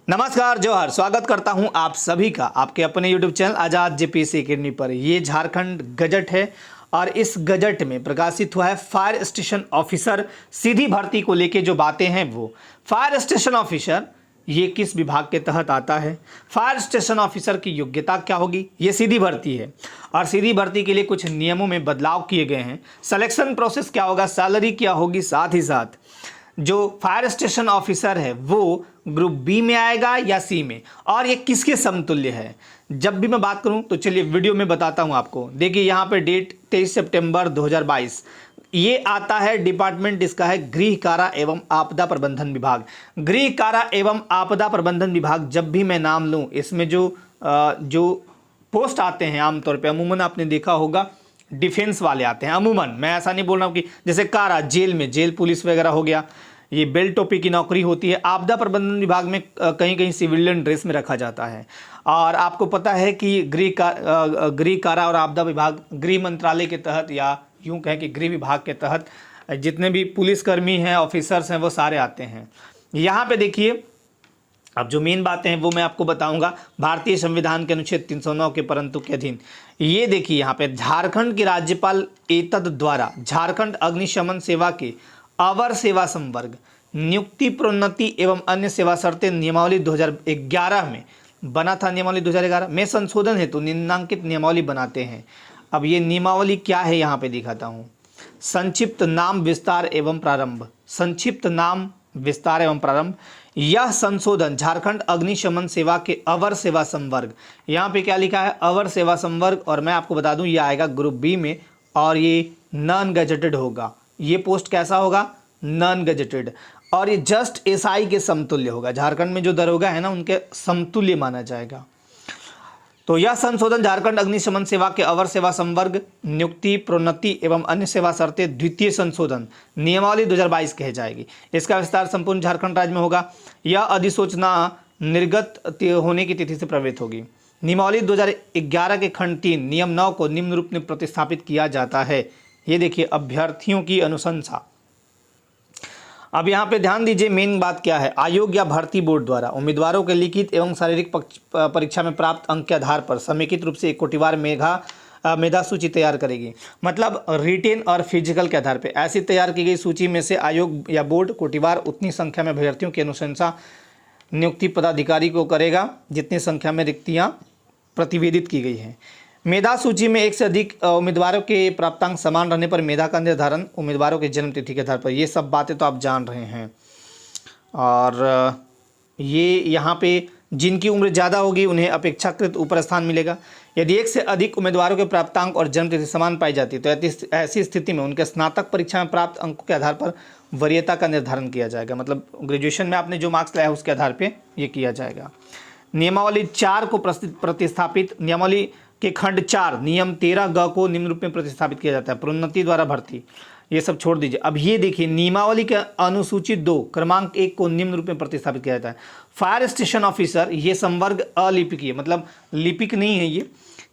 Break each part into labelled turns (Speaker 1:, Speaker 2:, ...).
Speaker 1: नमस्कार, जोहर। स्वागत करता हूं आप सभी का आपके अपने YouTube चैनल आज़ाद जेपीएससी अकेडमी पर। ये झारखंड गजट है और इस गजट में प्रकाशित हुआ है फायर स्टेशन ऑफिसर सीधी भर्ती को लेके जो बातें हैं वो। फायर स्टेशन ऑफिसर ये किस विभाग के तहत आता है, फायर स्टेशन ऑफिसर की योग्यता क्या होगी, ये सीधी भर्ती है और सीधी भर्ती के लिए कुछ नियमों में बदलाव किए गए हैं। सिलेक्शन प्रोसेस क्या होगा, सैलरी क्या होगी, साथ ही साथ जो फायर स्टेशन ऑफिसर है वो ग्रुप बी में आएगा या सी में, और ये किसके समतुल्य है। जब भी मैं बात करूं तो चलिए वीडियो में बताता हूं आपको। देखिए यहाँ पे डेट 23 सितंबर 2022, ये आता है डिपार्टमेंट, इसका है गृह कारा एवं आपदा प्रबंधन विभाग। गृह कारा एवं आपदा प्रबंधन विभाग जब भी मैं नाम लूँ, इसमें जो पोस्ट आते हैं आमतौर पे अमूमन आपने देखा होगा डिफेंस वाले आते हैं। अमूमन मैं ऐसा नहीं बोल रहा हूँ कि जैसे कारा जेल में जेल पुलिस वगैरह हो गया, ये बेल टोपी की नौकरी होती है। आपदा प्रबंधन विभाग में कहीं कहीं सिविलियन ड्रेस में रखा जाता है। और आपको पता है कि गृह कारा और आपदा विभाग गृह मंत्रालय के तहत, या यूँ कहें कि गृह विभाग के तहत जितने भी पुलिसकर्मी हैं, ऑफिसर्स हैं, वो सारे आते हैं। यहाँ पे देखिए, अब जो मेन बातें हैं वो मैं आपको बताऊंगा। भारतीय संविधान के अनुच्छेद 309 के परंतु के अधीन ये देखिए यहाँ पे झारखंड के राज्यपाल एतद द्वारा झारखंड अग्निशमन सेवा के अवर सेवा संवर्ग नियुक्ति, प्रोन्नति एवं अन्य सेवा शर्तें नियमावली 2011 में बना था। नियमावली 2011 में संशोधन हेतु निम्नांकित नियमावली बनाते हैं। अब ये नियमावली क्या है यहाँ पे दिखाता हूँ। संक्षिप्त नाम विस्तार एवं प्रारंभ, संक्षिप्त नाम विस्तार एवं प्रारंभ। यह संशोधन झारखंड अग्निशमन सेवा के अवर सेवा संवर्ग, यहाँ पे क्या लिखा है, अवर सेवा संवर्ग, और मैं आपको बता दूं ये आएगा ग्रुप बी में और ये नॉन गजेटेड होगा। ये पोस्ट कैसा होगा, नॉन गजेटेड, और ये जस्ट एसआई के समतुल्य होगा। झारखंड में जो दरोगा है ना, उनके समतुल्य माना जाएगा। तो यह संशोधन झारखंड अग्निशमन सेवा के अवर सेवा संवर्ग नियुक्ति, प्रोन्नति एवं अन्य सेवा शर्तें द्वितीय संशोधन नियमावली 2022 कही जाएगी। इसका विस्तार संपूर्ण झारखंड राज्य में होगा। यह अधिसूचना निर्गत होने की तिथि से प्रभावित होगी। नियमावली 2011 के खंड 3 नियम 9 को निम्न रूप में प्रतिस्थापित किया जाता है। ये देखिए, अभ्यर्थियों की अनुशंसा। अब यहाँ पे ध्यान दीजिए, मेन बात क्या है। आयोग या भर्ती बोर्ड द्वारा उम्मीदवारों के लिखित एवं शारीरिक परीक्षा में प्राप्त अंक के आधार पर समेकित रूप से एक कोटिवार मेधा सूची तैयार करेगी। मतलब रिटेन और फिजिकल के आधार पर ऐसी तैयार की गई सूची में से आयोग या बोर्ड कोटिवार उतनी संख्या में अभ्यर्थियों की अनुशंसा नियुक्ति पदाधिकारी को करेगा जितनी संख्या में रिक्तियाँ प्रतिवेदित की गई हैं। मेधा सूची में एक से अधिक उम्मीदवारों के प्राप्तांक समान रहने पर मेधा का निर्धारण उम्मीदवारों की जन्म तिथि के आधार पर। ये सब बातें तो आप जान रहे हैं। और ये यहाँ पे जिनकी उम्र ज़्यादा होगी उन्हें अपेक्षाकृत ऊपर स्थान मिलेगा। यदि एक से अधिक उम्मीदवारों के प्राप्तांक और जन्म तिथि समान पाई जाती है तो ऐसी स्थिति में उनके स्नातक परीक्षा में प्राप्त अंकों के आधार पर वरीयता का निर्धारण किया जाएगा। मतलब ग्रेजुएशन में आपने जो मार्क्स लाया है उसके आधार पर यह किया जाएगा। नियमावली 4 को प्रतिस्थापित, नियमावली के खंड 4 नियम 13 ग को निम्न रूप में प्रतिस्थापित किया जाता है। प्रोन्नति द्वारा भर्ती, ये सब छोड़ दीजिए। अब ये देखिए, नियमावली के अनुसूची 2 क्रमांक 1 को निम्न रूप में प्रतिस्थापित किया जाता है। फायर स्टेशन ऑफिसर, ये संवर्ग अलिपिकीय, मतलब लिपिक नहीं है ये,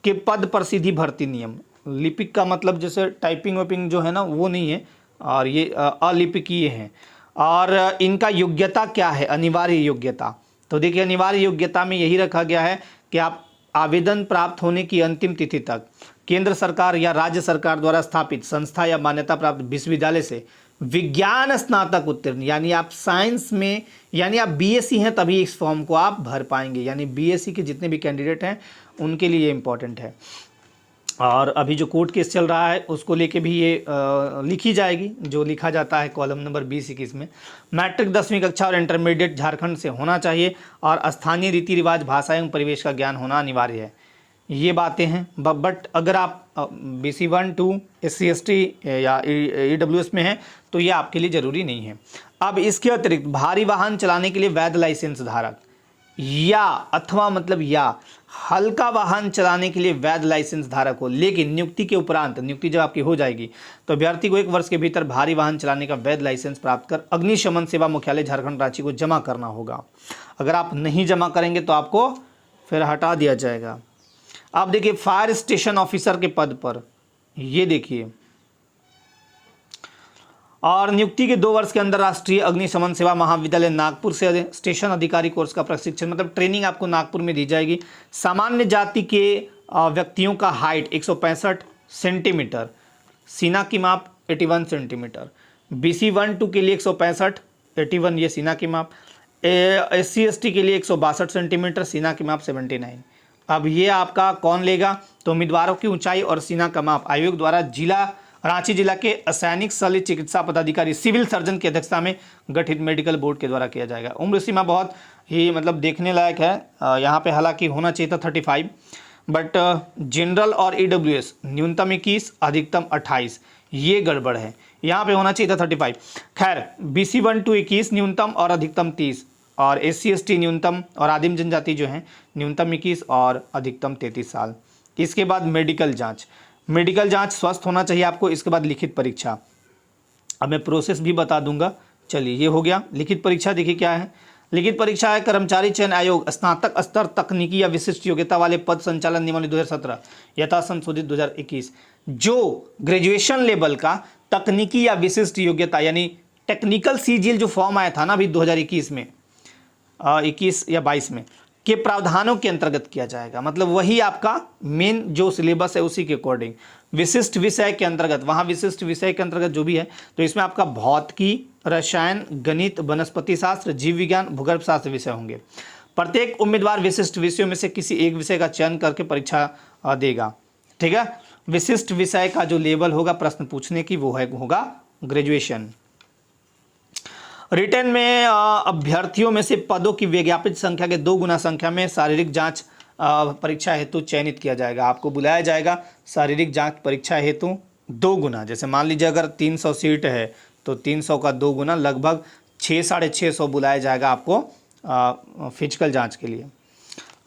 Speaker 1: के पद पर सीधी भर्ती नियम। लिपिक का मतलब जैसे टाइपिंग वाइपिंग जो है ना, वो नहीं है, और ये अलिपिकीय है। और इनका योग्यता क्या है, अनिवार्य योग्यता। तो देखिए, अनिवार्य योग्यता में यही रखा गया है कि आप आवेदन प्राप्त होने की अंतिम तिथि तक केंद्र सरकार या राज्य सरकार द्वारा स्थापित संस्था या मान्यता प्राप्त विश्वविद्यालय से विज्ञान स्नातक उत्तीर्ण, यानी आप साइंस में, यानी आप बीएससी हैं तभी इस फॉर्म को आप भर पाएंगे। यानी बीएससी के जितने भी कैंडिडेट हैं उनके लिए ये इंपॉर्टेंट है। और अभी जो कोर्ट केस चल रहा है उसको लेके भी ये लिखी जाएगी, जो लिखा जाता है कॉलम नंबर 20-21 में। मैट्रिक 10वीं कक्षा और इंटरमीडिएट झारखंड से होना चाहिए और स्थानीय रीति रिवाज, भाषा एवं परिवेश का ज्ञान होना अनिवार्य है। ये बातें हैं। बट अगर आप BC1 2 SC ST या EWS में हैं तो ये आपके लिए ज़रूरी नहीं है। अब इसके अतिरिक्त भारी वाहन चलाने के लिए वैध लाइसेंस धारक या अथवा मतलब या हल्का वाहन चलाने के लिए वैध लाइसेंस धारक हो, लेकिन नियुक्ति के उपरांत, नियुक्ति जब आपकी हो जाएगी तो अभ्यर्थी को 1 वर्ष के भीतर भारी वाहन चलाने का वैध लाइसेंस प्राप्त कर अग्निशमन सेवा मुख्यालय झारखंड रांची को जमा करना होगा। अगर आप नहीं जमा करेंगे तो आपको फिर हटा दिया जाएगा। आप देखिए, फायर स्टेशन ऑफिसर के पद पर ये देखिए, और नियुक्ति के 2 वर्ष के अंदर राष्ट्रीय अग्निशमन सेवा महाविद्यालय नागपुर से स्टेशन अधिकारी कोर्स का प्रशिक्षण, मतलब ट्रेनिंग आपको नागपुर में दी जाएगी। सामान्य जाति के व्यक्तियों का हाइट 165 सेंटीमीटर, सीना की माप 81 सेंटीमीटर, BC 1-2 के लिए 165 81 ये सीना की माप, SC ST के लिए 162 सेंटीमीटर, सीना की माप 79। अब ये आपका कौन लेगा, तो उम्मीदवारों की ऊंचाई और सीना का माप आयोग द्वारा रांची जिला के असैनिक शल्य चिकित्सा पदाधिकारी सिविल सर्जन की अध्यक्षता में गठित मेडिकल बोर्ड के द्वारा किया जाएगा। उम्र सीमा बहुत ही मतलब देखने लायक है, यहाँ पे हालांकि होना चाहिए था 35, बट जनरल और EWS न्यूनतम 21 अधिकतम 28, ये गड़बड़ है, यहाँ पे होना चाहिए था 35। खैर BC 1-2 21 न्यूनतम और अधिकतम 30, और SC ST न्यूनतम और आदिम जनजाति जो हैं न्यूनतम 21 और अधिकतम 33 साल। इसके बाद मेडिकल जांच स्वस्थ होना चाहिए आपको। इसके बाद लिखित परीक्षा, अब मैं प्रोसेस भी बता दूंगा। चलिए ये हो गया। लिखित परीक्षा देखिए क्या है। लिखित परीक्षा है कर्मचारी चयन आयोग स्नातक स्तर तकनीकी या विशिष्ट योग्यता वाले पद संचालन नियमावली 2017 यथा संशोधित 2021, जो ग्रेजुएशन लेवल का तकनीकी या विशिष्ट योग्यता यानी टेक्निकल CGL जो फॉर्म आया था ना अभी 2021 में 21 या 22 में के प्रावधानों के अंतर्गत किया जाएगा। मतलब वही आपका मेन जो सिलेबस है उसी के अकॉर्डिंग विशिष्ट विषय के अंतर्गत, वहाँ विशिष्ट विषय के अंतर्गत जो भी है, तो इसमें आपका भौतिकी, रसायन, गणित, वनस्पति शास्त्र, जीव विज्ञान, भूगर्भ शास्त्र विषय होंगे। प्रत्येक उम्मीदवार विशिष्ट विषयों में से किसी एक विषय का चयन करके परीक्षा देगा। ठीक है, विशिष्ट विषय का जो लेवल होगा प्रश्न पूछने की वो होगा ग्रेजुएशन। रिटर्न में अभ्यर्थियों में से पदों की विज्ञापित संख्या के 2 गुना संख्या में शारीरिक जांच परीक्षा हेतु चयनित किया जाएगा। आपको बुलाया जाएगा शारीरिक जांच परीक्षा हेतु 2 गुना। जैसे मान लीजिए अगर 300 सीट है तो 300 का 2 गुना लगभग 600-650 बुलाया जाएगा आपको फिजिकल जांच के लिए।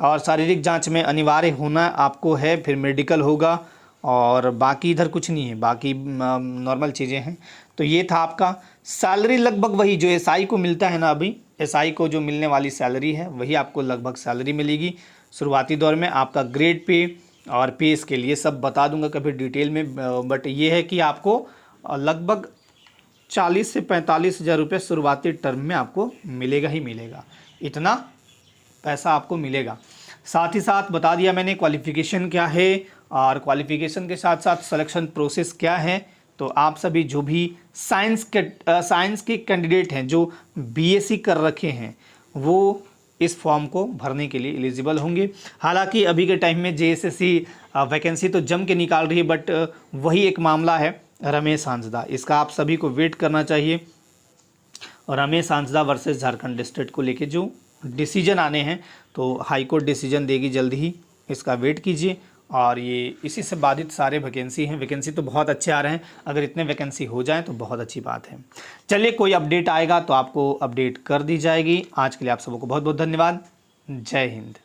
Speaker 1: और शारीरिक जांच में अनिवार्य होना आपको है, फिर मेडिकल होगा और बाकी इधर कुछ नहीं है, बाकी नॉर्मल चीज़ें हैं। तो ये था आपका। सैलरी लगभग वही जो SI को मिलता है ना, अभी SI को जो मिलने वाली सैलरी है वही आपको लगभग सैलरी मिलेगी शुरुआती दौर में। आपका ग्रेड पे और पे इसके लिए सब बता दूंगा कभी डिटेल में, बट ये है कि आपको लगभग 40 से 45 हज़ार रुपये शुरुआती टर्म में आपको मिलेगा ही मिलेगा, इतना पैसा आपको मिलेगा। साथ ही साथ बता दिया मैंने क्वालिफ़िकेशन क्या है और क्वालिफ़िकेशन के साथ साथ सिलेक्शन प्रोसेस क्या है। तो आप सभी जो भी साइंस के कैंडिडेट हैं जो BSc कर रखे हैं वो इस फॉर्म को भरने के लिए एलिजिबल होंगे। हालांकि अभी के टाइम में JSSC वैकेंसी तो जम के निकाल रही है, बट वही एक मामला है रमेश हांसदा, इसका आप सभी को वेट करना चाहिए। और रमेश हांसदा वर्सेस झारखंड स्टेट को लेके जो डिसीजन आने हैं तो हाई कोर्ट डिसीजन देगी जल्द ही, इसका वेट कीजिए। और ये इसी से बाधित सारे वैकेंसी हैं, वैकेंसी तो बहुत अच्छे आ रहे हैं, अगर इतने वैकेंसी हो जाएं तो बहुत अच्छी बात है। चलिए कोई अपडेट आएगा तो आपको अपडेट कर दी जाएगी। आज के लिए आप सबको बहुत बहुत धन्यवाद। जय हिंद।